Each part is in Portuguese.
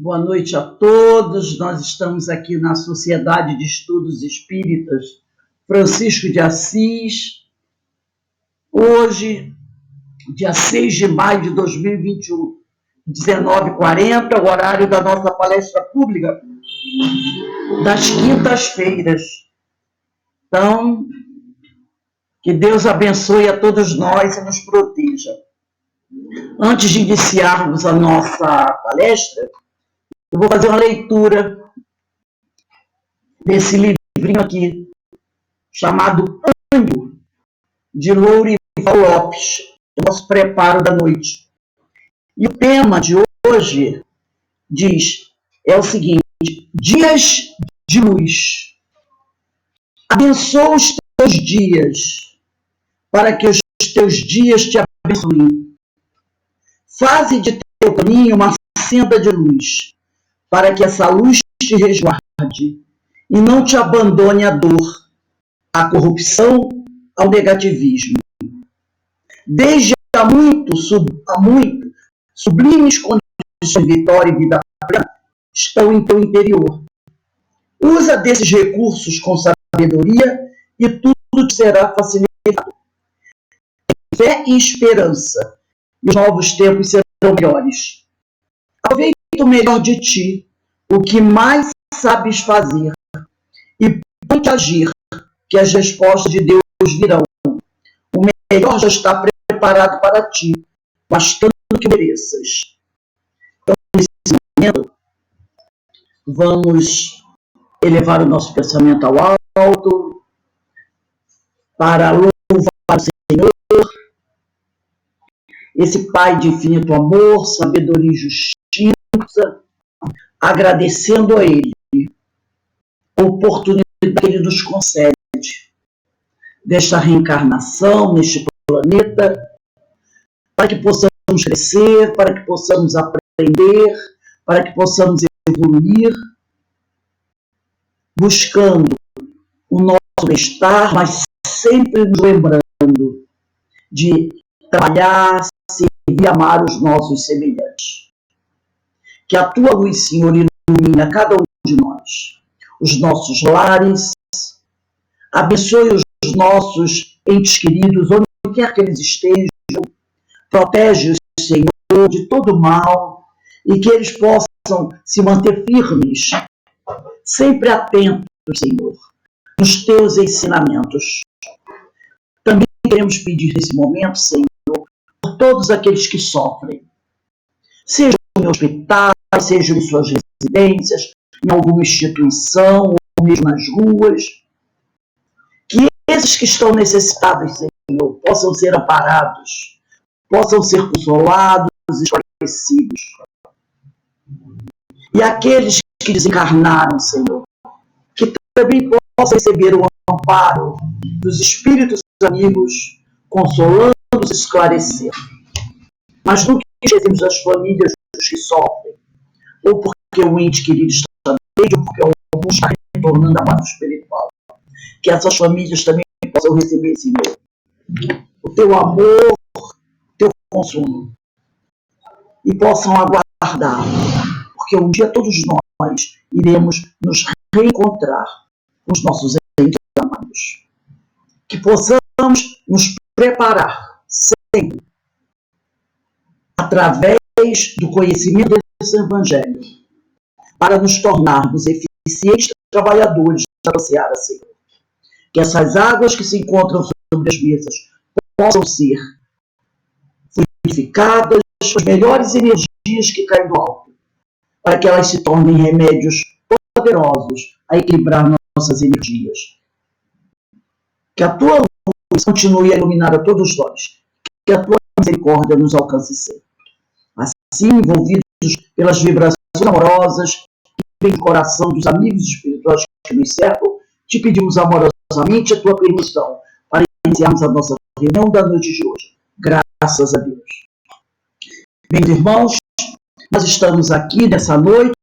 Boa noite a todos. Nós estamos aqui na Sociedade de Estudos Espíritas Francisco de Assis. Hoje, dia 6 de maio de 2021, 19h40, o horário da nossa palestra pública das quintas-feiras. Então, que Deus abençoe a todos nós e nos proteja. Antes de iniciarmos a nossa palestra, eu vou fazer uma leitura desse livrinho aqui, chamado Ânimo, de Lourival Lopes, nosso preparo da noite. E o tema de hoje é o seguinte: dias de luz. Abençoa os teus dias, para que os teus dias te abençoem. Faze de teu caminho uma senda de luz, para que essa luz te resguarde e não te abandone à dor, à corrupção, ao negativismo. Desde há muito, sublimes condições de vitória e vida plena estão em teu interior. Usa desses recursos com sabedoria e tudo te será facilitado. Fé e esperança, e os novos tempos serão melhores. Aproveita o melhor de ti, o que mais sabes fazer, e põe-te a agir, que as respostas de Deus virão. O melhor já está preparado para ti, bastando que mereças. Então, nesse momento, vamos elevar o nosso pensamento ao alto, para louvar o Senhor, esse Pai de infinito amor, sabedoria e justiça, agradecendo a Ele a oportunidade que Ele nos concede desta reencarnação neste planeta, para que possamos crescer, para que possamos aprender, para que possamos evoluir, buscando o nosso bem-estar, mas sempre nos lembrando de trabalhar, servir e amar os nossos semelhantes. Que a tua luz, Senhor, ilumine a cada um de nós, os nossos lares, abençoe os nossos entes queridos, onde quer que eles estejam, protege-os, Senhor, de todo mal, e que eles possam se manter firmes, sempre atentos, Senhor, nos teus ensinamentos. Também queremos pedir nesse momento, Senhor, por todos aqueles que sofrem, sejam em hospitais, sejam em suas residências, em alguma instituição, ou mesmo nas ruas, que esses que estão necessitados, Senhor, possam ser amparados, possam ser consolados, esclarecidos. E aqueles que desencarnaram, Senhor, que também possam receber o amparo dos espíritos amigos, consolando-os, esclarecendo. Mas nunca esquecemos as famílias dos que sofrem, ou porque o ente querido está doente, ou porque algum está retornando à paz espiritual. Que essas famílias também possam receber, Senhor, o teu amor, o teu consolo, e possam aguardar, porque um dia todos nós iremos nos reencontrar com os nossos entes amados. Que possamos nos preparar sempre através do conhecimento desse Evangelho para nos tornarmos eficientes trabalhadores da seara, Senhor. Que essas águas que se encontram sobre as mesas possam ser fluidificadas com as melhores energias que caem do alto, para que elas se tornem remédios poderosos a equilibrar nossas energias. Que a tua luz continue a iluminar a todos nós, que a tua misericórdia nos alcance sempre. Assim, envolvidos pelas vibrações amorosas que vem do coração dos amigos espirituais que nos cercam, te pedimos amorosamente a tua permissão para iniciarmos a nossa reunião da noite de hoje. Graças a Deus. Bem, irmãos, nós estamos aqui nessa noite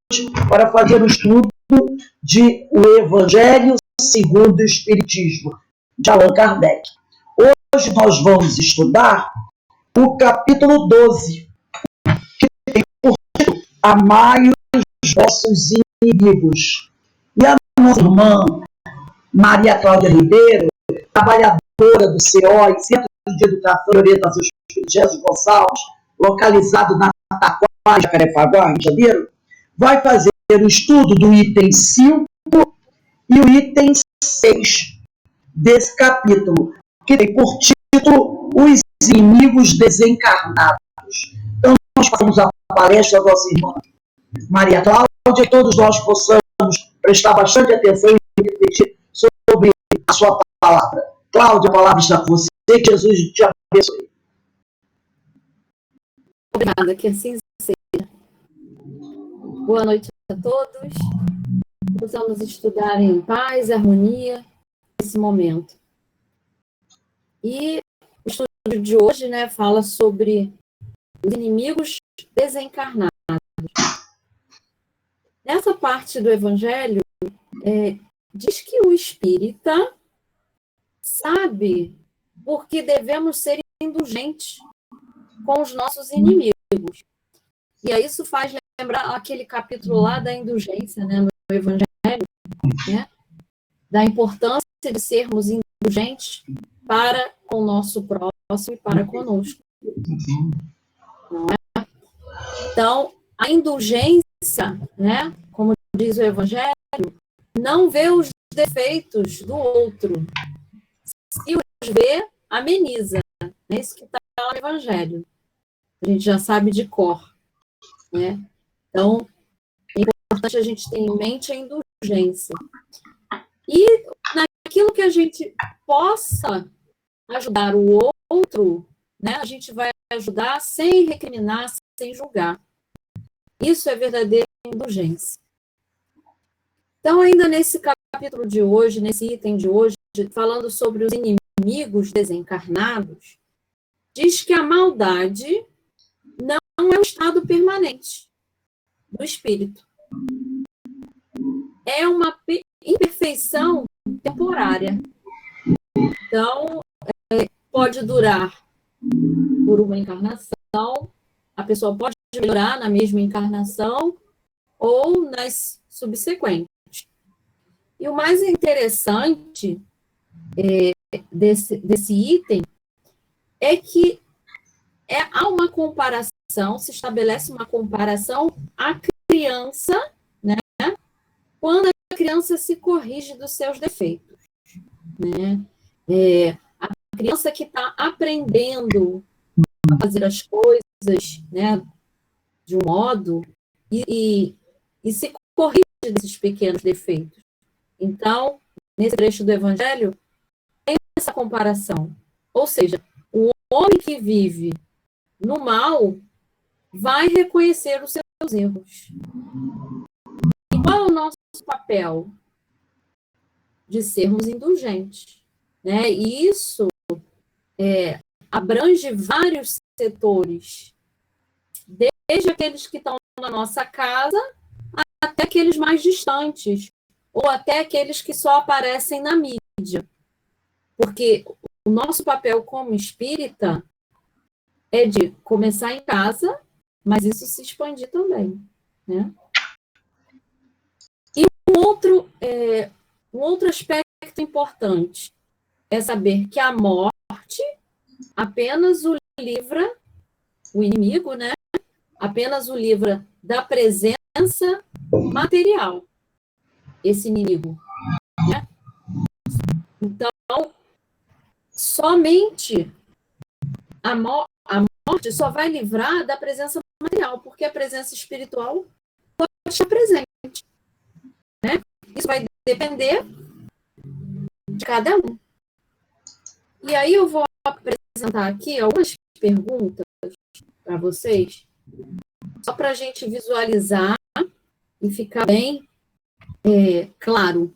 para fazer o estudo de O Evangelho segundo o Espiritismo, de Allan Kardec. Hoje nós vamos estudar o capítulo 12, que tem por título Amai vossos inimigos. E a nossa irmã Maria Cláudia Ribeiro, trabalhadora do CEOI, Centro de Educação e Orientação Espírita Jesus Gonçalves, localizado na Taquara, Jacarepaguá, Rio de Janeiro, vai fazer o estudo do item 5 e o item 6 desse capítulo, que tem por título Os Inimigos Desencarnados. Então, nós passamos a palestra da nossa irmã Maria Cláudia, e todos nós possamos prestar bastante atenção e refletir sobre a sua palavra. Cláudia, a palavra está com você, que Jesus te abençoe. Obrigada, que assim seja. Boa noite a todos. Vamos estudar em paz e harmonia nesse momento. E o estudo de hoje, né, fala sobre os inimigos desencarnados. Nessa parte do Evangelho, diz que o espírita sabe por que devemos ser indulgentes com os nossos inimigos. E aí isso faz lembrar aquele capítulo lá da indulgência, né, no Evangelho, né, da importância de sermos indulgentes para com o nosso próximo e para conosco. Não é? Então, a indulgência, né, como diz o Evangelho, não vê os defeitos do outro. Se os vê, ameniza. É isso que está no Evangelho. A gente já sabe de cor. Né? Então, é importante a gente ter em mente a indulgência. E naquilo que a gente possa ajudar o outro, né, a gente vai ajudar sem recriminar, sem julgar. Isso é verdadeira indulgência. Então, ainda nesse capítulo de hoje, nesse item de hoje, falando sobre os inimigos desencarnados, diz que a maldade não é um estado permanente do espírito. É uma imperfeição temporária. Então, pode durar por uma encarnação, a pessoa pode melhorar na mesma encarnação ou nas subsequentes. E o mais interessante desse item é que há uma comparação, se estabelece uma comparação à criança, né, quando a criança se corrige dos seus defeitos. Né? A criança que está aprendendo a fazer as coisas, né, de um modo e se corrige desses pequenos defeitos. Então, nesse trecho do Evangelho, tem essa comparação. Ou seja, o homem que vive no mal vai reconhecer os seus erros. E qual é o nosso papel? De sermos indulgentes. Né? E isso abrange vários setores, desde aqueles que estão na nossa casa até aqueles mais distantes, ou até aqueles que só aparecem na mídia. Porque o nosso papel como espírita é de começar em casa, mas isso se expandir também. Né? E um outro aspecto importante é saber que a morte apenas o livra, o inimigo, né? Apenas o livra da presença material, esse inimigo. Né? Então, somente a morte só vai livrar da presença material, porque a presença espiritual pode estar presente. Né? Isso vai depender de cada um. E aí eu vou apresentar aqui algumas perguntas para vocês, só para a gente visualizar e ficar bem claro.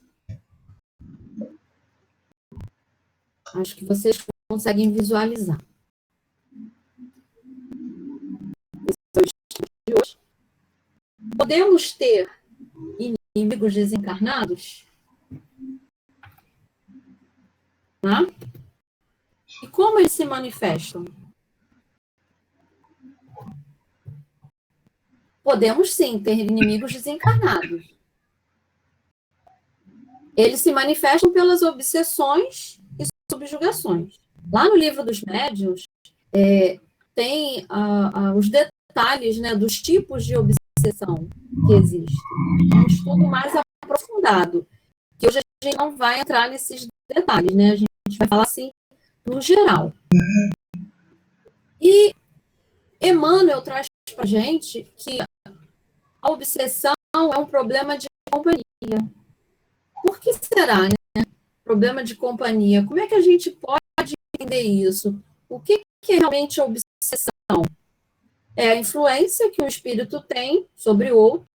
Acho que vocês conseguem visualizar. Esse é o estudo de hoje. Podemos ter inimigos desencarnados? Tá? E como eles se manifestam? Podemos, sim, ter inimigos desencarnados. Eles se manifestam pelas obsessões e subjugações. Lá no livro dos médiuns, tem os detalhes, né, dos tipos de obsessão que existem. É um estudo mais aprofundado, que hoje a gente não vai entrar nesses detalhes, né? A gente vai falar assim, no geral. E Emmanuel traz para a gente que a obsessão é um problema de companhia. Por que será, né? Problema de companhia. Como é que a gente pode entender isso? O que é realmente a obsessão? É a influência que o espírito tem sobre o outro,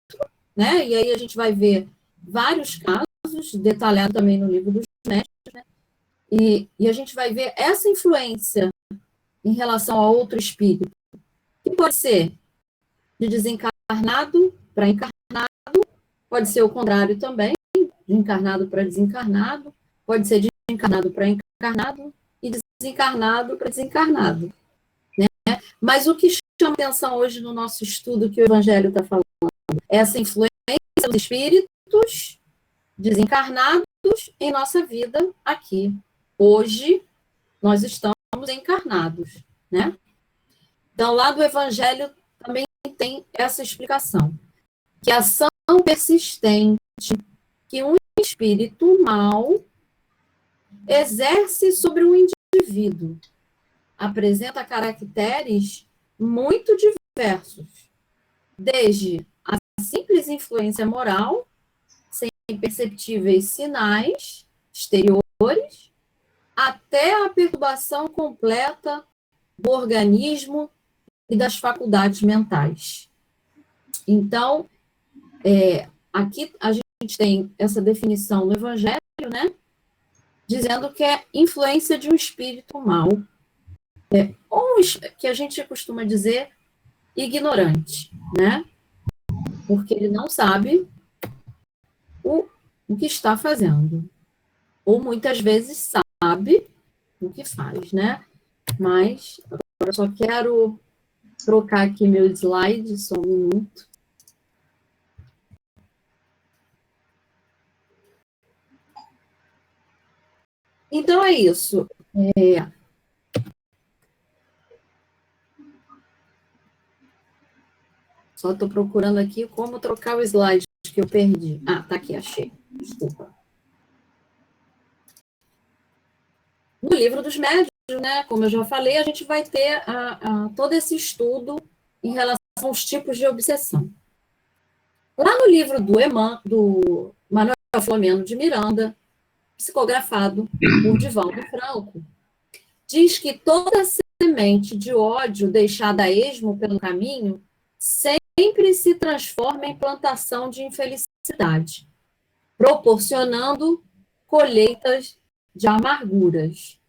né? E aí a gente vai ver vários casos, detalhado também no livro dos médicos, né? E a gente vai ver essa influência em relação a outro espírito, que pode ser de desencarnado para encarnado, pode ser o contrário também, de encarnado para desencarnado, pode ser de encarnado para encarnado e desencarnado para desencarnado. Né? Mas o que chama atenção hoje no nosso estudo que o Evangelho está falando, é essa influência dos espíritos desencarnados em nossa vida aqui. Hoje, nós estamos encarnados, né? Então, lá do Evangelho também tem essa explicação, que a ação persistente que um espírito mau exerce sobre um indivíduo apresenta caracteres muito diversos, desde a simples influência moral, sem perceptíveis sinais exteriores, até a perturbação completa do organismo e das faculdades mentais. Então, aqui a gente tem essa definição no Evangelho, né, dizendo que é influência de um espírito mau, ou que a gente costuma dizer ignorante, né, porque ele não sabe o que está fazendo, ou muitas vezes sabe o que faz, né, mas agora eu só quero trocar aqui meu slide, só um minuto. Então é isso. Só estou procurando aqui como trocar o slide que eu perdi. Ah, tá aqui, achei. Desculpa. No livro dos médiuns, né, como eu já falei, a gente vai ter todo esse estudo em relação aos tipos de obsessão. Lá no livro do Manuel Filomeno de Miranda, psicografado por Divaldo Franco, diz que toda semente de ódio deixada a esmo pelo caminho sempre se transforma em plantação de infelicidade, proporcionando colheitas de amarguras.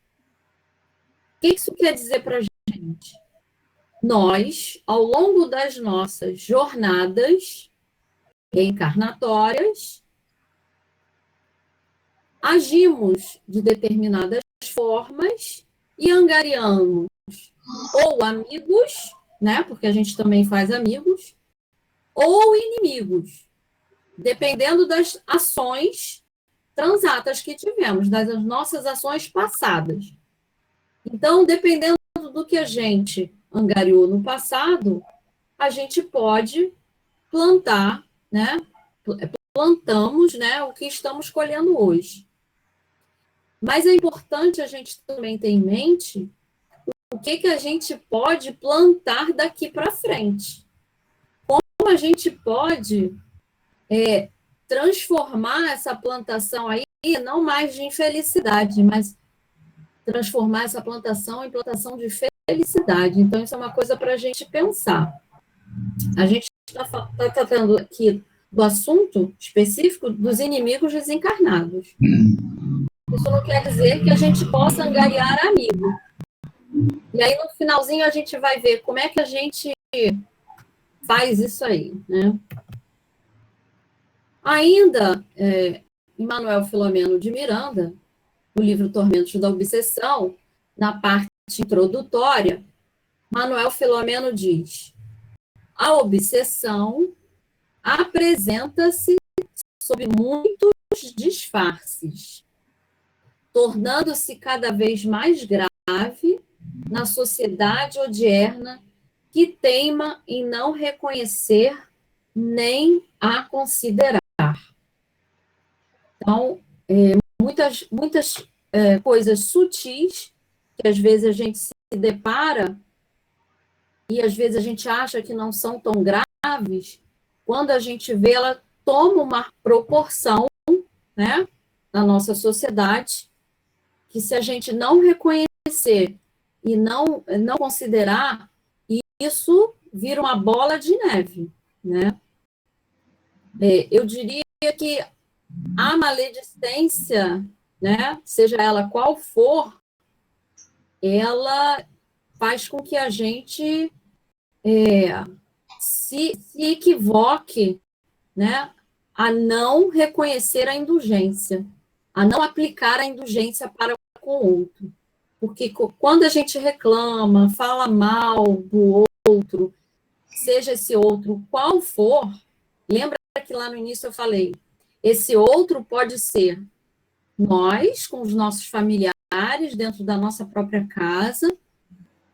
O que isso quer dizer para a gente? Nós, ao longo das nossas jornadas reencarnatórias, agimos de determinadas formas e angariamos ou amigos, né, porque a gente também faz amigos, ou inimigos, dependendo das ações transatas que tivemos, das nossas ações passadas. Então, dependendo do que a gente angariou no passado, a gente pode plantar, né? Plantamos, né, o que estamos colhendo hoje. Mas é importante a gente também ter em mente o que a gente pode plantar daqui para frente. Como a gente pode transformar essa plantação aí, não mais de infelicidade, mas transformar essa plantação em plantação de felicidade. Então, isso é uma coisa para a gente pensar. A gente está tratando aqui do assunto específico dos inimigos desencarnados. Isso não quer dizer que a gente possa angariar amigo. E aí, no finalzinho, a gente vai ver como é que a gente faz isso aí, né? Ainda, em Manuel Filomeno de Miranda, no livro Tormentos da Obsessão, na parte introdutória, Manuel Filomeno diz: A obsessão apresenta-se sob muitos disfarces, tornando-se cada vez mais grave na sociedade odierna que teima em não reconhecer nem a considerar. Então, muitas coisas sutis que às vezes a gente se depara e às vezes a gente acha que não são tão graves, quando a gente vê, ela toma uma proporção, né, na nossa sociedade, que se a gente não reconhecer e não considerar, isso vira uma bola de neve, né? Eu diria que a maledicência, né, seja ela qual for, ela faz com que a gente se equivoque, né, a não reconhecer a indulgência, a não aplicar a indulgência para com o outro. Porque quando a gente reclama, fala mal do outro, seja esse outro qual for, lembra que lá no início eu falei, esse outro pode ser nós, com os nossos familiares, dentro da nossa própria casa,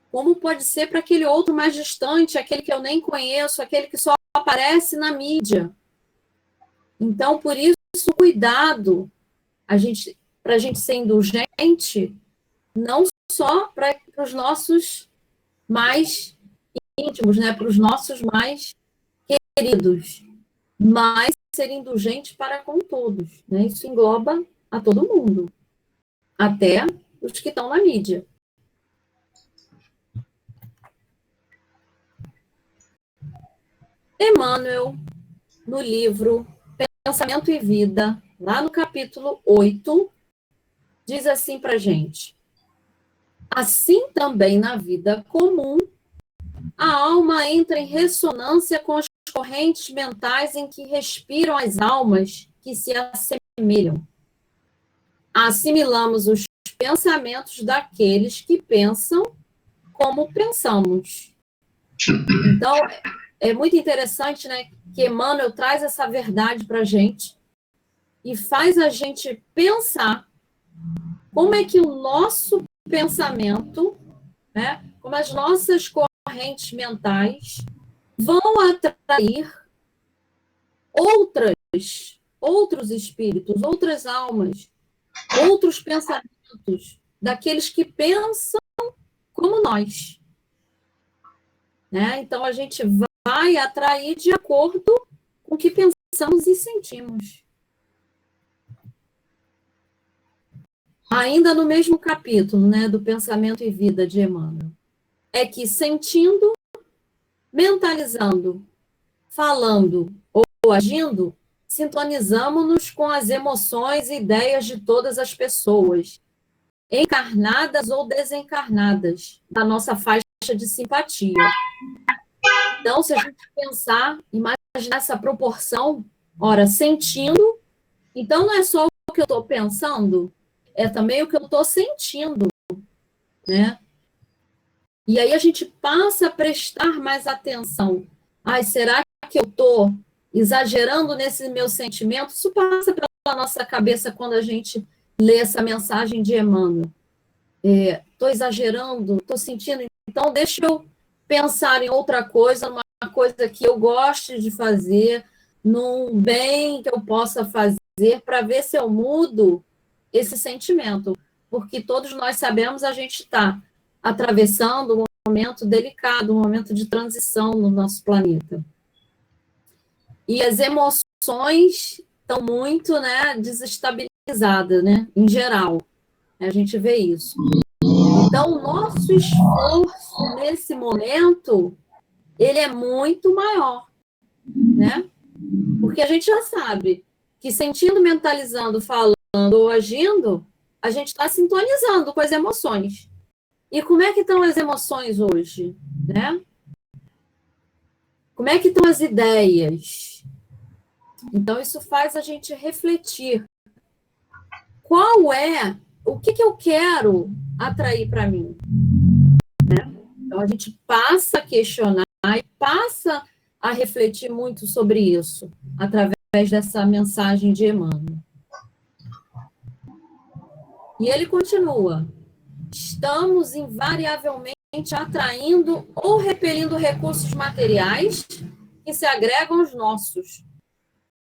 como pode ser para aquele outro mais distante, aquele que eu nem conheço, aquele que só aparece na mídia. Então, por isso, cuidado para a gente ser indulgente, não só para os nossos mais íntimos, né, para os nossos mais queridos, mas ser indulgente para com todos. Né? Isso engloba a todo mundo, até os que estão na mídia. Emmanuel, no livro Pensamento e Vida, lá no capítulo 8, diz assim para a gente: assim também na vida comum, a alma entra em ressonância com as correntes mentais em que respiram as almas que se assemelham. Assimilamos os pensamentos daqueles que pensam como pensamos. Então, é muito interessante, né, que Emmanuel traz essa verdade para a gente e faz a gente pensar como é que o nosso pensamento, né, como as nossas correntes mentais vão atrair outros espíritos, outras almas, outros pensamentos daqueles que pensam como nós. Né? Então, a gente vai atrair de acordo com o que pensamos e sentimos. Ainda no mesmo capítulo, né, do Pensamento e Vida de Emmanuel, é que sentindo, mentalizando, falando ou agindo, sintonizamos-nos com as emoções e ideias de todas as pessoas, encarnadas ou desencarnadas, da nossa faixa de simpatia. Então, se a gente pensar, imaginar essa proporção, ora, sentindo, então não é só o que eu estou pensando, é também o que eu estou sentindo, né? E aí a gente passa a prestar mais atenção. Ai, será que eu estou exagerando nesse meu sentimento? Isso passa pela nossa cabeça quando a gente lê essa mensagem de Emmanuel. Estou exagerando, estou sentindo, então deixa eu pensar em outra coisa, uma coisa que eu goste de fazer, num bem que eu possa fazer, para ver se eu mudo esse sentimento. Porque todos nós sabemos, a gente está atravessando um momento delicado, um momento de transição no nosso planeta. E as emoções estão muito, né, desestabilizadas, né, em geral. A gente vê isso. Então, o nosso esforço nesse momento, ele é muito maior, né? Porque a gente já sabe que sentindo, mentalizando, falando ou agindo, a gente está sintonizando com as emoções. E como é que estão as emoções hoje, né? Como é que estão as ideias? Então, isso faz a gente refletir. O que eu quero atrair para mim? Né? Então, a gente passa a questionar e passa a refletir muito sobre isso, através dessa mensagem de Emmanuel. E ele continua: estamos invariavelmente atraindo ou repelindo recursos materiais que se agregam aos nossos,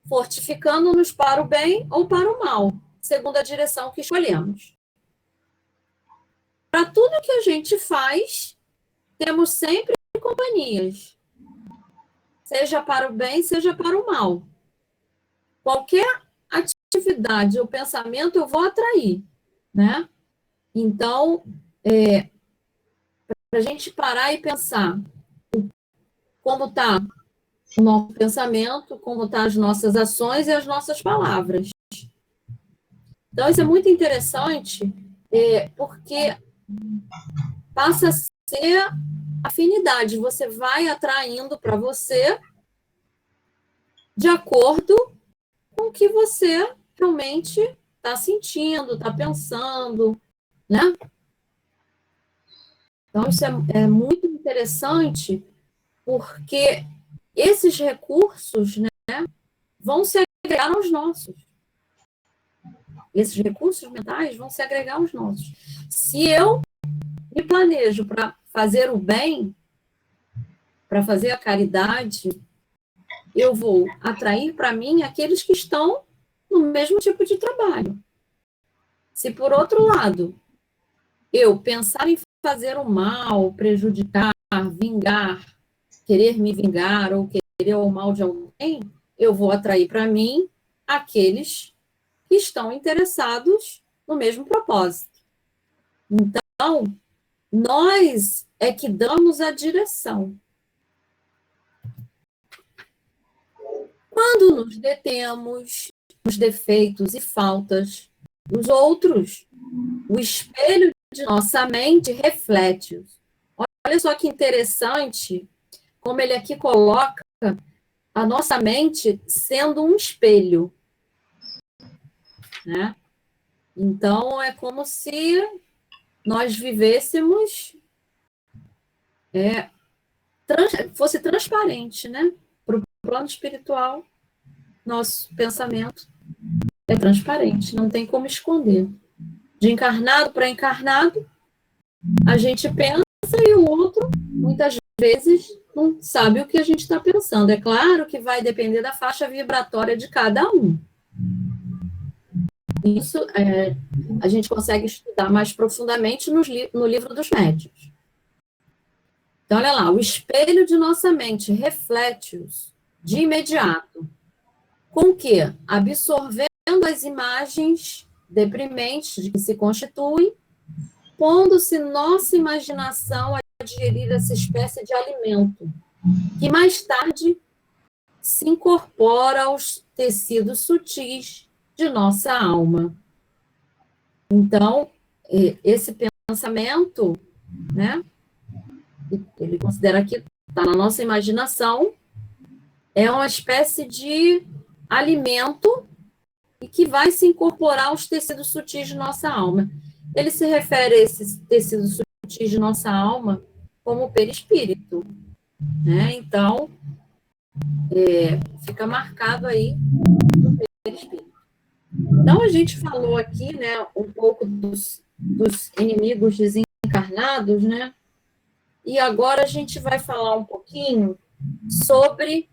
fortificando-nos para o bem ou para o mal, segundo a direção que escolhemos. Para tudo que a gente faz, temos sempre companhias, seja para o bem, seja para o mal. Qualquer atividade ou pensamento eu vou atrair, né? Então, para a gente parar e pensar como está o nosso pensamento, como estão as nossas ações e as nossas palavras. Então, isso é muito interessante, porque passa a ser afinidade. Você vai atraindo para você de acordo com o que você realmente está sentindo, está pensando, né? Então, isso é muito interessante, porque esses recursos, né, vão se agregar aos nossos. Esses recursos mentais vão se agregar aos nossos. Se eu me planejo para fazer o bem, para fazer a caridade, eu vou atrair para mim aqueles que estão no mesmo tipo de trabalho. Se, por outro lado, eu pensar em fazer o mal, prejudicar, vingar, querer me vingar ou querer o mal de alguém, eu vou atrair para mim aqueles que estão interessados no mesmo propósito. Então, nós é que damos a direção. Quando nos detemos nos defeitos e faltas dos outros, o espelho de nossa mente reflete-os. Olha só que interessante como ele aqui coloca a nossa mente sendo um espelho, né? Então, é como se nós vivêssemos, fosse transparente, né? Para o plano espiritual, nosso pensamento é transparente, não tem como esconder. De encarnado para encarnado, a gente pensa e o outro, muitas vezes, não sabe o que a gente está pensando. É claro que vai depender da faixa vibratória de cada um. Isso a gente consegue estudar mais profundamente no livro dos médiuns. Então, olha lá, o espelho de nossa mente reflete-os de imediato. Com o quê? Absorvendo as imagens deprimentes de que se constituem, pondo-se nossa imaginação a digerir essa espécie de alimento, que mais tarde se incorpora aos tecidos sutis de nossa alma. Então, esse pensamento, né, ele considera que está na nossa imaginação, é uma espécie de alimento e que vai se incorporar aos tecidos sutis de nossa alma. Ele se refere a esses tecidos sutis de nossa alma como o perispírito, né? Então, fica marcado aí o perispírito. Então, a gente falou aqui, né, um pouco dos inimigos desencarnados, né? E agora a gente vai falar um pouquinho sobre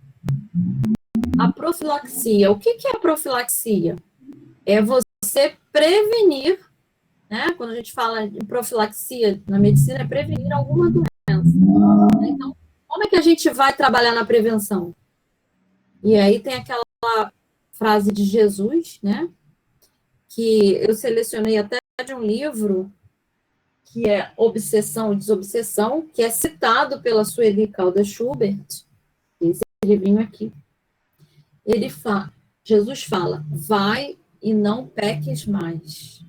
a profilaxia. O que é a profilaxia? É você prevenir, né? Quando a gente fala de profilaxia na medicina, é prevenir alguma doença. Então, como é que a gente vai trabalhar na prevenção? E aí tem aquela frase de Jesus, né? Que eu selecionei até de um livro, que é Obsessão e Desobsessão, que é citado pela Sueli Caldas Schubert, esse livrinho aqui. Jesus fala, vai e não peques mais.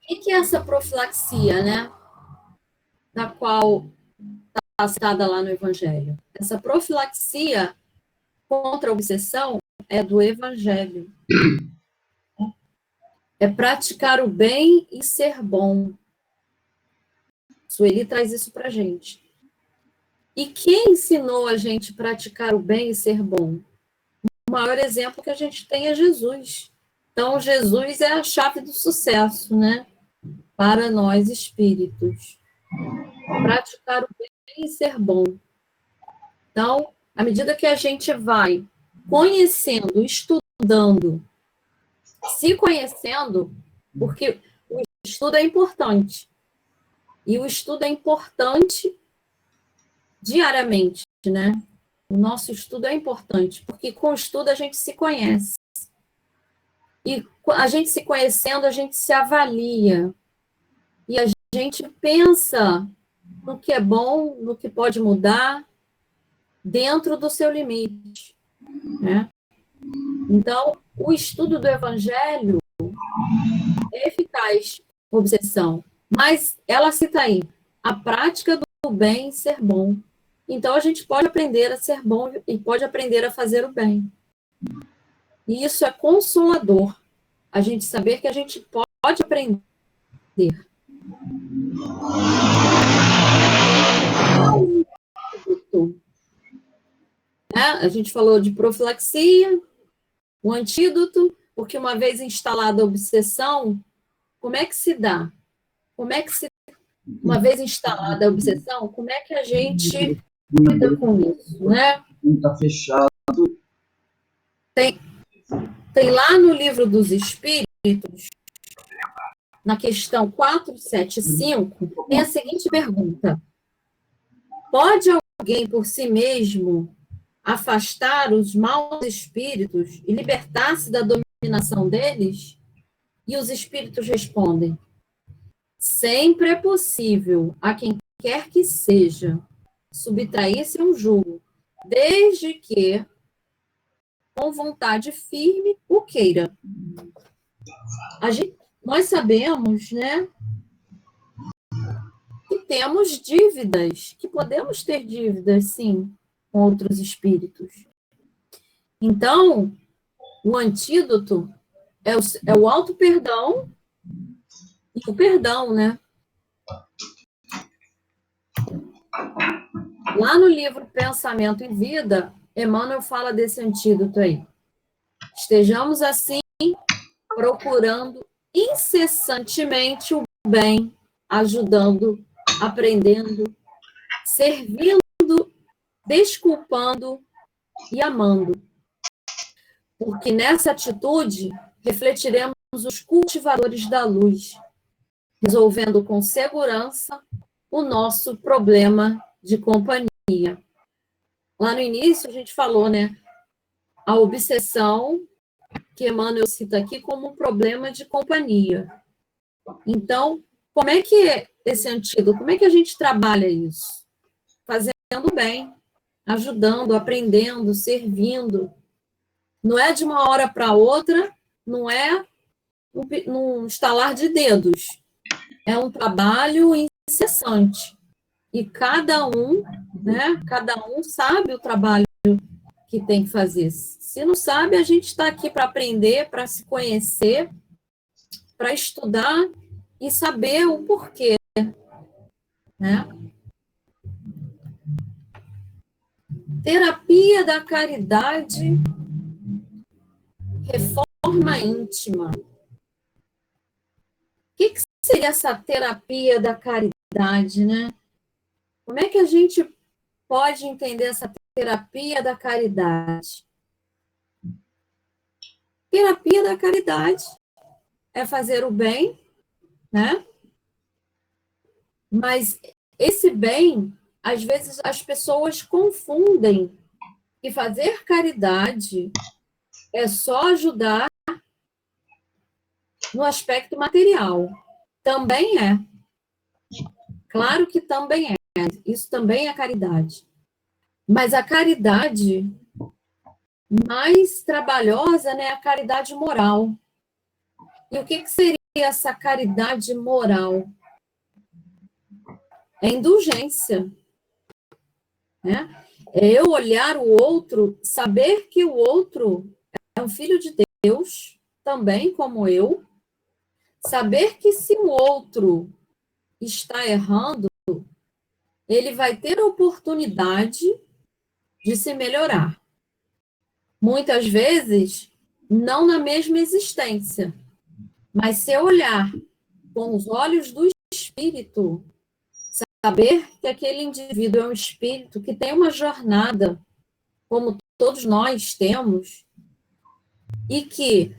O que é essa profilaxia, né? Da qual está citada lá no Evangelho? Essa profilaxia contra a obsessão é do Evangelho. é praticar o bem e ser bom. Sueli traz isso para a gente. E quem ensinou a gente a praticar o bem e ser bom? O maior exemplo que a gente tem é Jesus. Então, Jesus é a chave do sucesso, né? Para nós espíritos. Praticar o bem e ser bom. Então, à medida que a gente vai conhecendo, estudando, se conhecendo, porque o estudo é importante. E o estudo é importante diariamente, né? O nosso estudo é importante, porque com o estudo a gente se conhece. E a gente se conhecendo, a gente se avalia. E a gente pensa no que é bom, no que pode mudar, dentro do seu limite, né? Então, o estudo do Evangelho é eficaz, obsessão, mas ela cita aí, a prática do bem e ser bom. Então, a gente pode aprender a ser bom e pode aprender a fazer o bem. E isso é consolador, a gente saber que a gente pode aprender. A gente falou de profilaxia, o antídoto, porque uma vez instalada a obsessão, como é que se dá? Uma vez instalada a obsessão, como é que a gente lida com isso, né? Está fechado. Tem lá no Livro dos Espíritos, na questão 475, tem a seguinte pergunta: pode alguém por si mesmo afastar os maus espíritos e libertar-se da dominação deles? E os espíritos respondem: sempre é possível a quem quer que seja subtrair-se a um jugo, desde que com vontade firme o queira. Nós sabemos, né, que temos dívidas, que podemos ter dívidas, sim, com outros espíritos. Então, o antídoto é o auto-perdão e o perdão, né? Lá no livro Pensamento e Vida, Emmanuel fala desse antídoto aí. Estejamos, assim, procurando incessantemente o bem, ajudando, aprendendo, servindo, desculpando e amando. Porque nessa atitude refletiremos os cultivadores da luz, resolvendo com segurança o nosso problema de companhia. Lá no início a gente falou, né, a obsessão, que Emmanuel cita aqui como um problema de companhia. Então, como é que é esse antídoto? Como é que a gente trabalha isso? Fazendo bem, ajudando, aprendendo, servindo. Não é de uma hora para outra, não é num estalar de dedos. É um trabalho incessante. E cada um, né, cada um sabe o trabalho que tem que fazer. Se não sabe, a gente está aqui para aprender, para se conhecer, para estudar e saber o porquê, né? Terapia da caridade, reforma íntima. O que seria essa terapia da caridade, né? Como é que a gente pode entender essa terapia da caridade? Terapia da caridade é fazer o bem, né? Mas esse bem, às vezes as pessoas confundem que fazer caridade é só ajudar no aspecto material. Também é. Claro que também é. Isso também é caridade. Mas a caridade mais trabalhosa, né, é a caridade moral. E o que seria essa caridade moral? É indulgência, né? É eu olhar o outro, saber que o outro é um filho de Deus, também como eu, Saber que se o outro está errando, ele vai ter a oportunidade de se melhorar. Muitas vezes, não na mesma existência, mas se eu olhar com os olhos do espírito, saber que aquele indivíduo é um espírito que tem uma jornada, como todos nós temos, e que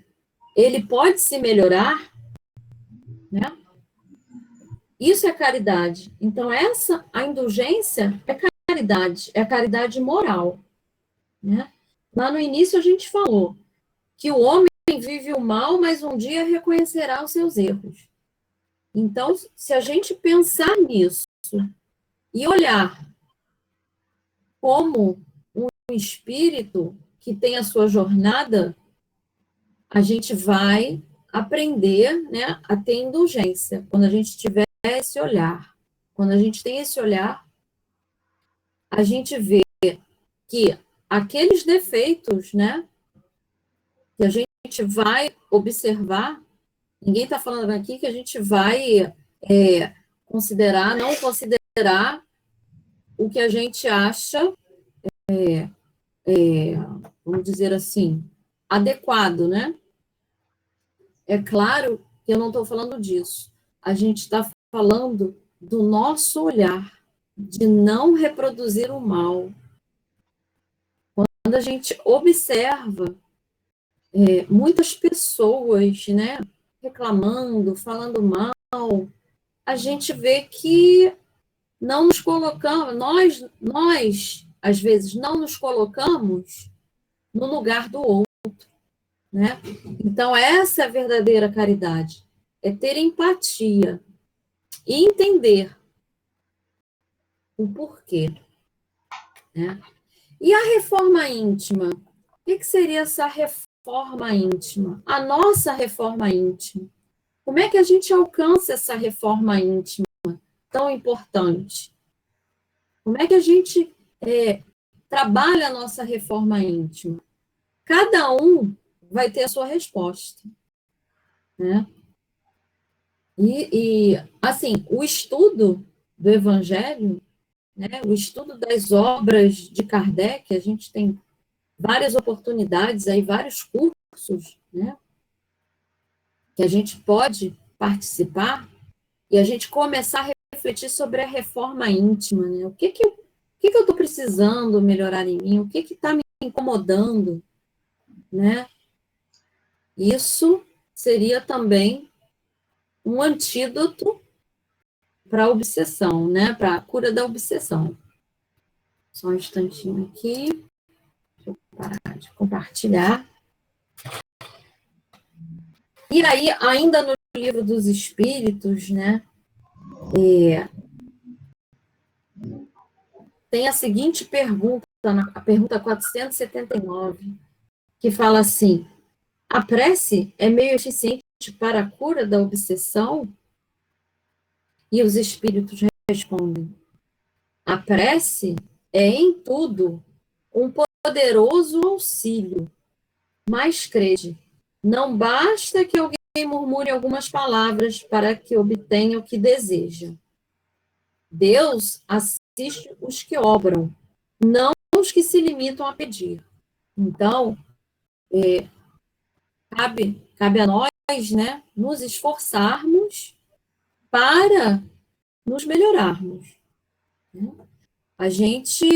ele pode se melhorar, né? Isso é caridade. Então, a indulgência é caridade moral, né? Lá no início a gente falou que o homem vive o mal, mas um dia reconhecerá os seus erros. Então, se a gente pensar nisso e olhar como um espírito que tem a sua jornada, a gente vai aprender, né, a ter indulgência. Quando a gente tiver esse olhar, quando a gente tem esse olhar, a gente vê que aqueles defeitos, né, que a gente vai observar, ninguém está falando aqui que a gente vai não considerar o que a gente acha, vamos dizer assim, adequado, né? É claro que eu não estou falando disso. A gente está falando do nosso olhar, de não reproduzir o mal. Quando a gente observa muitas pessoas, né, reclamando, falando mal, a gente vê que não nos colocamos, nós às vezes não nos colocamos no lugar do outro, né? Então essa é a verdadeira caridade, é ter empatia e entender o porquê, né? E a reforma íntima? O que seria essa reforma íntima? A nossa reforma íntima. Como é que a gente alcança essa reforma íntima tão importante? Como é que a gente trabalha a nossa reforma íntima? Cada um vai ter a sua resposta, né? Assim, o estudo do Evangelho, né, o estudo das obras de Kardec, a gente tem várias oportunidades aí, vários cursos, né, que a gente pode participar e a gente começar a refletir sobre a reforma íntima, né? O que eu estou precisando melhorar em mim? O que está me incomodando, né? Isso seria também um antídoto para a obsessão, né? Para a cura da obsessão. Só um instantinho aqui. Deixa eu parar de compartilhar. E aí, ainda no Livro dos Espíritos, né? Tem a seguinte pergunta, a pergunta 479, que fala assim: a prece é meio eficiente para a cura da obsessão? E os espíritos respondem: a prece é, em tudo, um poderoso auxílio, mas crede, não basta que alguém murmure algumas palavras para que obtenha o que deseja. Deus assiste os que obram, não os que se limitam a pedir. Então, cabe a nós, né, nos esforçarmos para nos melhorarmos. Né? A gente,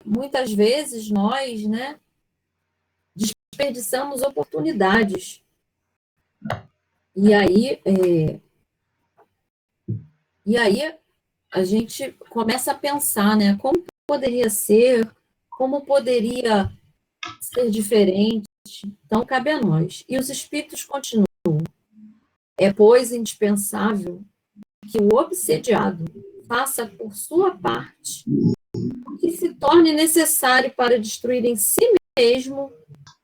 muitas vezes, nós, né, desperdiçamos oportunidades. E aí a gente começa a pensar, né, como poderia ser diferente. Então, cabe a nós. E os espíritos continuam. É, pois, indispensável que o obsediado faça por sua parte o que se torne necessário para destruir em si mesmo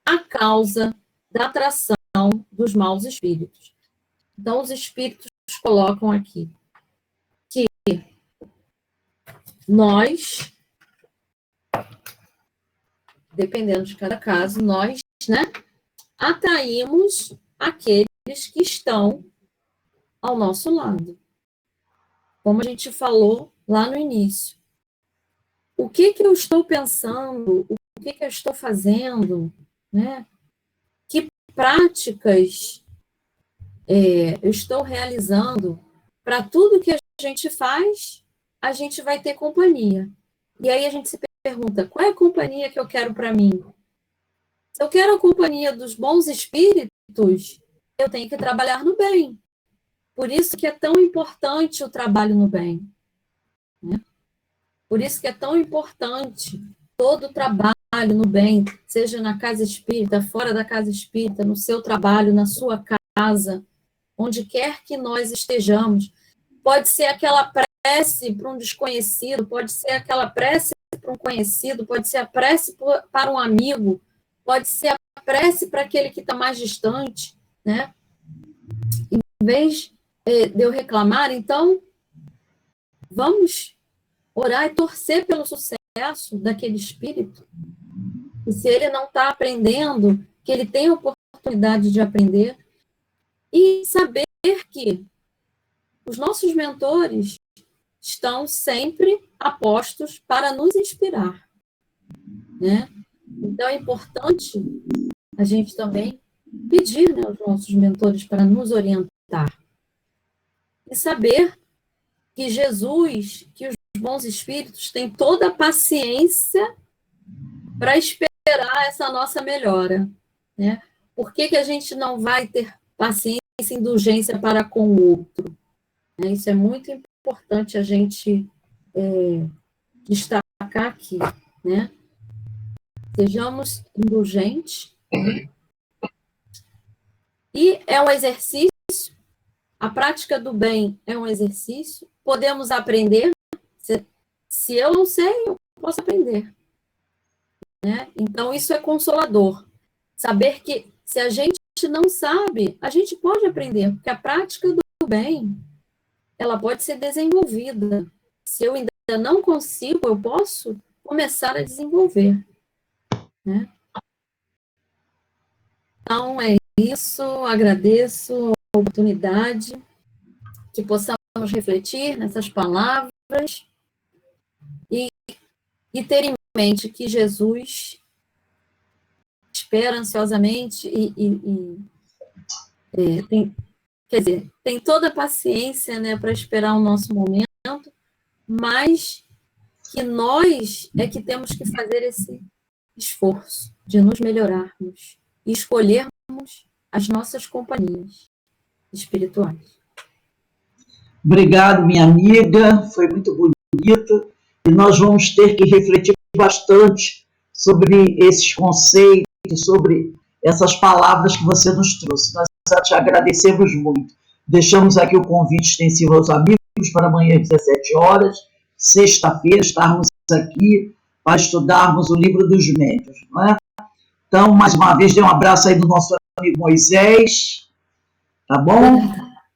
a causa da atração dos maus espíritos. Então, os espíritos colocam aqui que nós, dependendo de cada caso, nós, né, atraímos aqueles que estão ao nosso lado. Como a gente falou lá no início. O que eu estou pensando? O que eu estou fazendo? Né? Que práticas eu estou realizando? Para tudo que a gente faz, a gente vai ter companhia. E aí a gente se pergunta, qual é a companhia que eu quero para mim? Se eu quero a companhia dos bons espíritos, eu tenho que trabalhar no bem. Por isso que é tão importante o trabalho no bem. Né? Por isso que é tão importante todo o trabalho no bem, seja na casa espírita, fora da casa espírita, no seu trabalho, na sua casa, onde quer que nós estejamos. Pode ser aquela prece para um desconhecido, pode ser aquela prece para um conhecido, pode ser a prece para um amigo, pode ser a prece para aquele que está mais distante, né? Em vez de eu reclamar, então, vamos orar e torcer pelo sucesso daquele espírito. E se ele não está aprendendo, que ele tem a oportunidade de aprender. E saber que os nossos mentores estão sempre apostos para nos inspirar. Né? Então, é importante a gente também pedir, né, aos nossos mentores para nos orientar. E saber que Jesus, que os bons espíritos têm toda a paciência para esperar essa nossa melhora. Né? Por que a gente não vai ter paciência e indulgência para com o outro? Né? Isso é muito importante a gente destacar aqui. Né? Sejamos indulgentes. Né? E é um exercício, a prática do bem é um exercício, podemos aprender, se eu não sei, eu posso aprender. Né? Então, isso é consolador. Saber que se a gente não sabe, a gente pode aprender, porque a prática do bem, ela pode ser desenvolvida. Se eu ainda não consigo, eu posso começar a desenvolver. Né? Então, é isso, agradeço a oportunidade, que possamos refletir nessas palavras e ter em mente que Jesus espera ansiosamente tem toda a paciência, né, para esperar o nosso momento, mas que nós é que temos que fazer esse esforço de nos melhorarmos e escolhermos as nossas companhias espirituais. Obrigado, minha amiga, foi muito bonito. E nós vamos ter que refletir bastante sobre esses conceitos, sobre essas palavras que você nos trouxe. Nós te agradecemos muito. Deixamos aqui o convite extensivo aos amigos para amanhã às 17 horas, sexta-feira, estarmos aqui para estudarmos o livro dos médiuns. Não é? Então, mais uma vez, dê um abraço aí do nosso amigo Moisés, tá bom?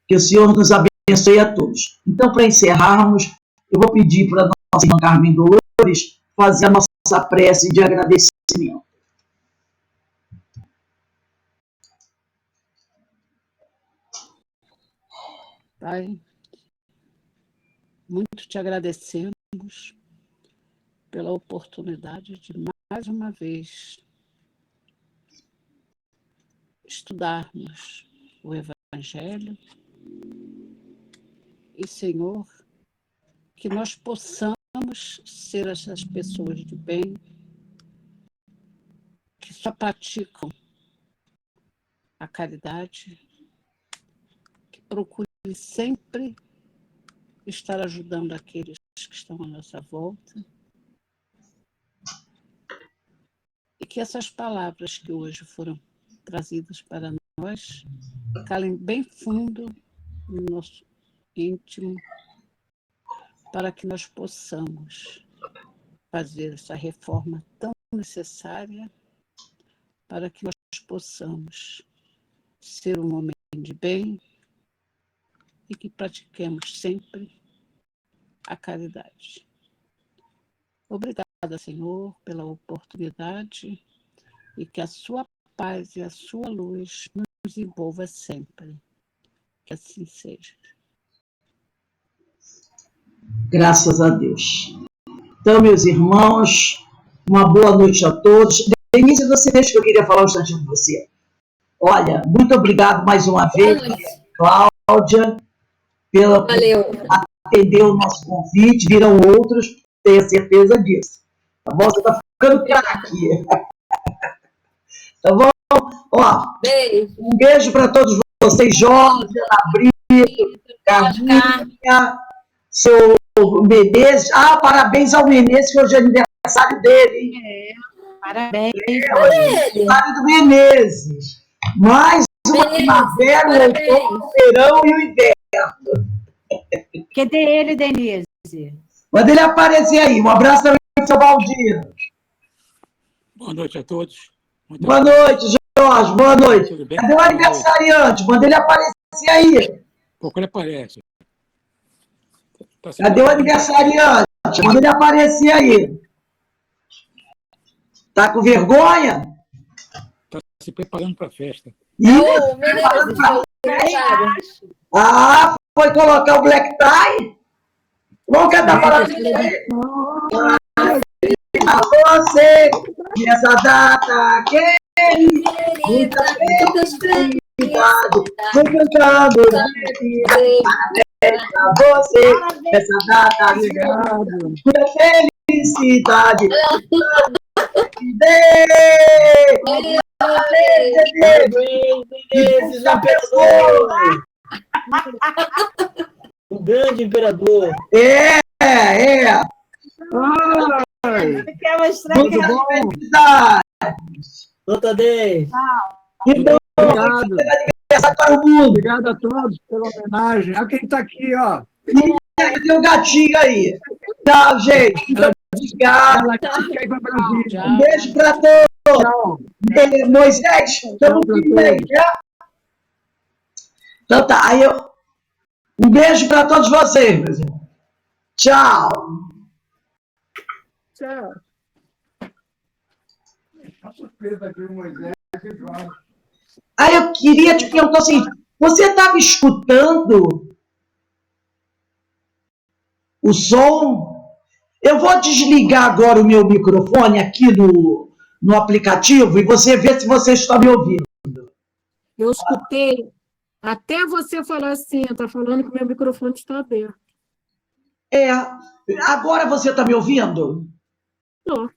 Que o Senhor nos abençoe a todos. Então, para encerrarmos, eu vou pedir para a nossa irmã Carmen Dolores fazer a nossa prece de agradecimento. Pai, muito te agradecemos pela oportunidade de mais uma vez estudarmos o Evangelho e, Senhor, que nós possamos ser essas pessoas de bem que só praticam a caridade, que procurem sempre estar ajudando aqueles que estão à nossa volta e que essas palavras que hoje foram trazidas para nós calem bem fundo no nosso íntimo para que nós possamos fazer essa reforma tão necessária para que nós possamos ser um homem de bem e que pratiquemos sempre a caridade. Obrigada, Senhor, pela oportunidade e que a sua paz e a sua luz nos envolva sempre. Que assim seja. Graças a Deus. Então, meus irmãos, uma boa noite a todos. Denise, você deixa que eu queria falar um instantinho com você. Olha, muito obrigado mais uma vez, Cláudia, pela Valeu. atender o nosso convite. Virão outros, tenha certeza disso. Tá bom? Você está ficando craque. Tá bom? Ó, Beijo. um beijo para todos vocês, Jorge, Ana Brito, Carminha, seu Menezes. Ah, parabéns ao Menezes, que hoje é aniversário dele, hein? Parabéns. Aniversário do Menezes. Mais uma primavera, o outono, o verão e o inverno. Cadê ele, Denise? Manda ele aparecer aí. Um abraço também para o seu Valdir. Boa noite a todos. Boa noite, Jorge. Boa noite. Tudo bem? Cadê o aniversariante? Manda ele aparecer aí. Pouco ele aparece. Cadê o aniversariante? Manda ele aparecer aí. Tá com vergonha? Está se preparando para a festa. O Menezes, seu aniversário. Ah, foi colocar o black tie? Vamos cantar parabéns aí. A você, nessa data querida, muitas felicidades. Vou cantando parabéns pra você, nessa data querida, muita felicidade. Um grande imperador. É. Quer mostrar Muita felicidade. Nota 10. Então, Obrigado. aniversário para o mundo. Obrigado a todos pela homenagem. A quem está aqui, ó. Tem um gatinho aí. Tchau, gente. Muito obrigado. Ela que vai para Brasília. Um beijo para todos. Tchau. Moisés, estamos tudo bem, né? Então tá, aí um beijo para todos vocês, meus irmãos. Tchau. Tchau. A surpresa aqui, Moisés. Aí eu queria te perguntar assim, você estava escutando o som? Eu vou desligar agora o meu microfone aqui no aplicativo e você vê se você está me ouvindo. Eu escutei até você falar assim, está falando que meu microfone está aberto. É, agora você está me ouvindo? Não.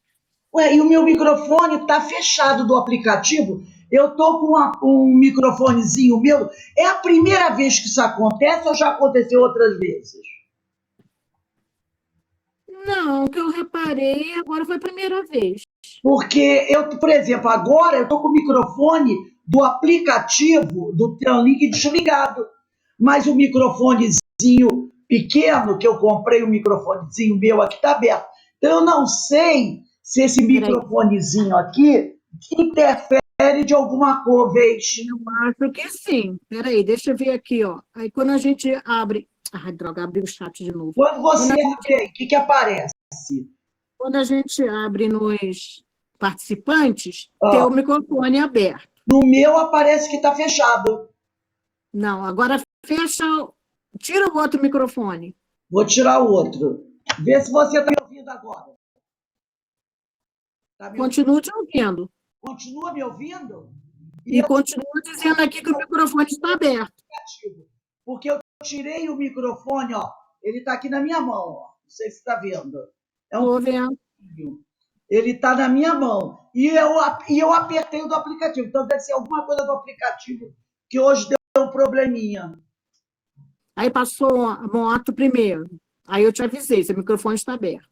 Ué, e o meu microfone está fechado do aplicativo. Eu estou com um microfonezinho meu. É a primeira vez que isso acontece ou já aconteceu outras vezes? Não, o que eu reparei agora foi a primeira vez. Porque eu, por exemplo, agora eu estou com o microfone do aplicativo do Translink desligado. Mas o microfonezinho pequeno, que eu comprei, um microfonezinho meu aqui, está aberto. Então eu não sei se esse microfonezinho aqui interfere de alguma vez. Eu acho que sim. Peraí, deixa eu ver aqui, ó. Aí quando a gente abre... Ai, droga, abri o chat de novo. Quando você abre aí, o que aparece? Quando a gente abre nos participantes, tem o microfone aberto. No meu aparece que está fechado. Não, agora fecha... Tira o outro microfone. Vou tirar o outro. Vê se você está me ouvindo agora. Tá me Continue te ouvindo. Continua me ouvindo? E continua dizendo aqui que o microfone está aberto. Porque eu tirei o microfone, ó. Ele está aqui na minha mão, ó. Não sei se está vendo. É Estou vendo. Ele está na minha mão. E eu apertei o do aplicativo. Então deve ser alguma coisa do aplicativo que hoje deu um probleminha. Aí passou a moto primeiro. Aí eu te avisei, seu microfone está aberto.